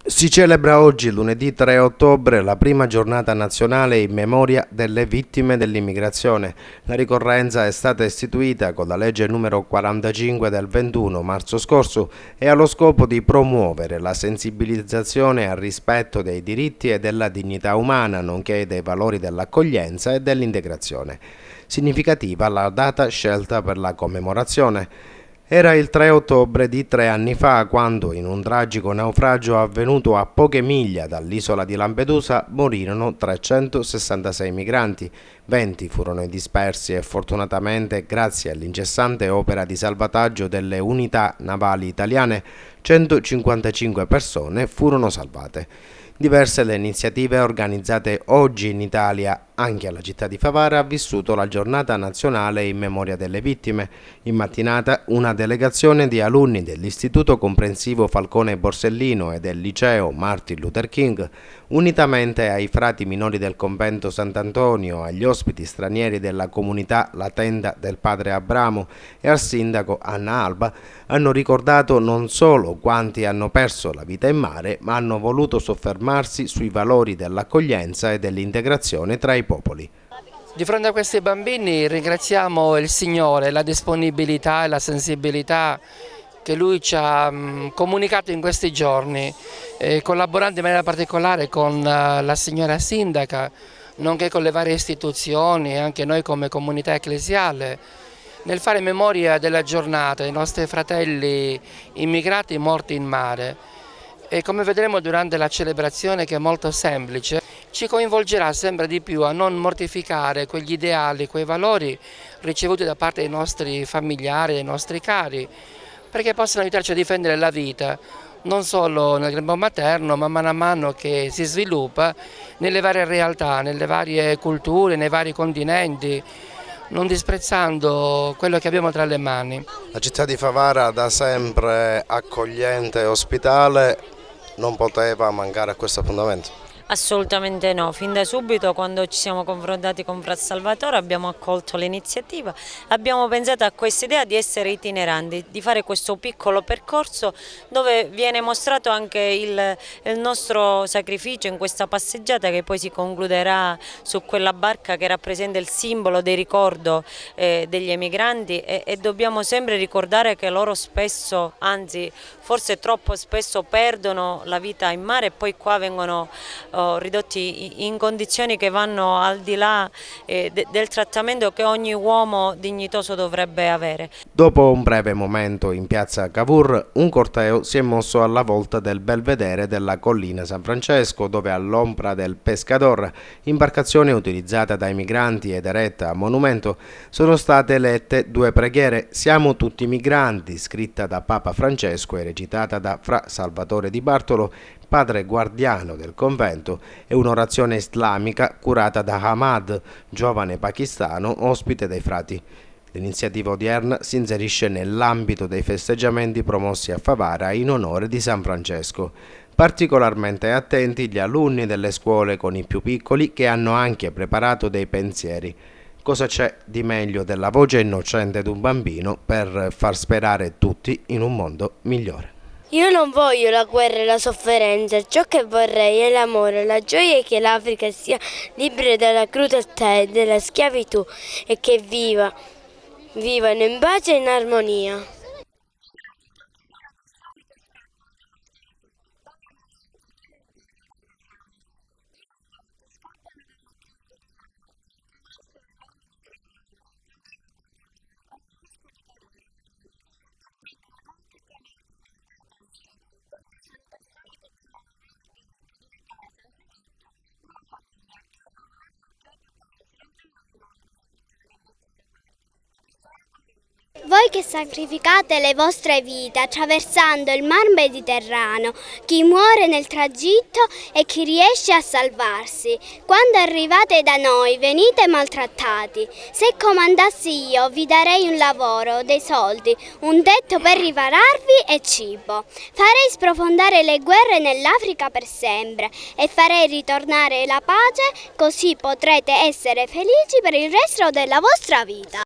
Si celebra oggi, lunedì 3 ottobre, la prima giornata nazionale in memoria delle vittime dell'immigrazione. La ricorrenza è stata istituita con la legge numero 45 del 21 marzo scorso e ha lo scopo di promuovere la sensibilizzazione al rispetto dei diritti e della dignità umana, nonché dei valori dell'accoglienza e dell'integrazione. Significativa la data scelta per la commemorazione. Era il 3 ottobre di 3 anni fa quando, in un tragico naufragio avvenuto a poche miglia dall'isola di Lampedusa, morirono 366 migranti. 20 furono i dispersi e fortunatamente, grazie all'incessante opera di salvataggio delle unità navali italiane, 155 persone furono salvate. Diverse le iniziative organizzate oggi in Italia. Anche la città di Favara ha vissuto la giornata nazionale in memoria delle vittime. In mattinata una delegazione di alunni dell'Istituto Comprensivo Falcone Borsellino e del Liceo Martin Luther King, unitamente ai frati minori del convento Sant'Antonio, agli ospiti stranieri della comunità La Tenda del Padre Abramo e al sindaco Anna Alba, hanno ricordato non solo quanti hanno perso la vita in mare, ma hanno voluto soffermarsi sui valori dell'accoglienza e dell'integrazione tra i popoli. Di fronte a questi bambini ringraziamo il Signore, la disponibilità e la sensibilità che Lui ci ha comunicato in questi giorni, collaborando in maniera particolare con la signora sindaca, nonché con le varie istituzioni e anche noi come comunità ecclesiale, nel fare memoria della giornata dei nostri fratelli immigrati morti in mare. E come vedremo durante la celebrazione, che è molto semplice, ci coinvolgerà sempre di più a non mortificare quegli ideali, quei valori ricevuti da parte dei nostri familiari, dei nostri cari, perché possano aiutarci a difendere la vita, non solo nel grembo materno, ma mano a mano che si sviluppa nelle varie realtà, nelle varie culture, nei vari continenti, non disprezzando quello che abbiamo tra le mani. La città di Favara, da sempre accogliente e ospitale, non poteva mancare a questo appuntamento. Assolutamente no, fin da subito quando ci siamo confrontati con Fra Salvatore abbiamo accolto l'iniziativa, abbiamo pensato a questa idea di essere itineranti, di fare questo piccolo percorso dove viene mostrato anche il nostro sacrificio in questa passeggiata che poi si concluderà su quella barca che rappresenta il simbolo del ricordo degli emigranti e dobbiamo sempre ricordare che loro spesso, anzi forse troppo spesso, perdono la vita in mare e poi qua vengono ridotti in condizioni che vanno al di là del trattamento che ogni uomo dignitoso dovrebbe avere. Dopo un breve momento in piazza Cavour, un corteo si è mosso alla volta del belvedere della collina San Francesco, dove all'ombra del Pescador, imbarcazione utilizzata dai migranti ed eretta a monumento, sono state lette due preghiere: Siamo tutti migranti, scritta da Papa Francesco e recitata da Fra Salvatore Di Bartolo, padre guardiano del convento, e un'orazione islamica curata da Ahmad, giovane pakistano ospite dei frati. L'iniziativa odierna si inserisce nell'ambito dei festeggiamenti promossi a Favara in onore di San Francesco. Particolarmente attenti gli alunni delle scuole con i più piccoli, che hanno anche preparato dei pensieri. Cosa c'è di meglio della voce innocente di un bambino per far sperare tutti in un mondo migliore? Io non voglio la guerra e la sofferenza, ciò che vorrei è l'amore, la gioia è che l'Africa sia libera dalla crudeltà e dalla schiavitù e che vivano in pace e in armonia. Voi che sacrificate le vostre vite attraversando il Mar Mediterraneo, chi muore nel tragitto e chi riesce a salvarsi, quando arrivate da noi venite maltrattati. Se comandassi io vi darei un lavoro, dei soldi, un tetto per ripararvi e cibo. Farei sprofondare le guerre nell'Africa per sempre e farei ritornare la pace, così potrete essere felici per il resto della vostra vita.